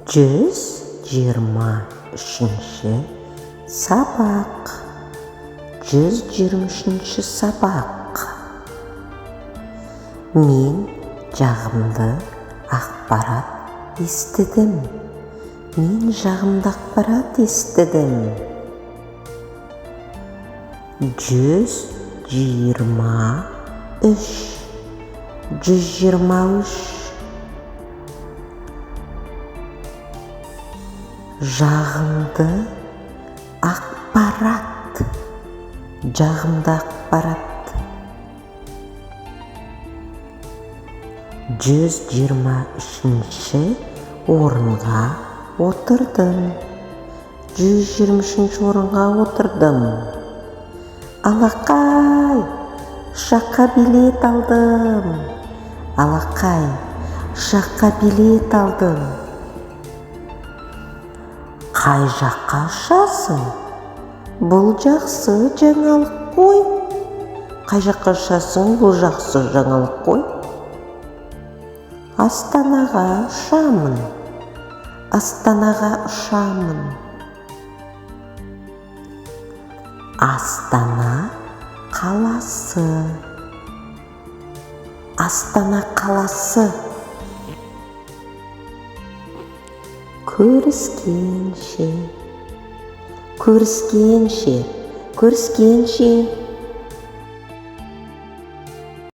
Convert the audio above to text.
123 сабақ. 123 сабақ. Мен жағымды ақпарат естідім. Мен жағымды ақпарат естідім. 123 жағымды ақпарат. Жағымды ақпарат. 123 орынға отырдым. 123 орынға отырдым. Алақай, ұшаққа билет алдым. Алақай, ұшаққа билет алдым. Қай жаққа ұшасың? Бұл жақсы жаңалық қой. Қай жаққа ұшасың? Бұл жақсы жаңалық қой. Астанаға ұшамын. Астанаға ұшамын. Астана қаласы. Астана қаласы. Көріскенше. Көріскенше. Көріскенше.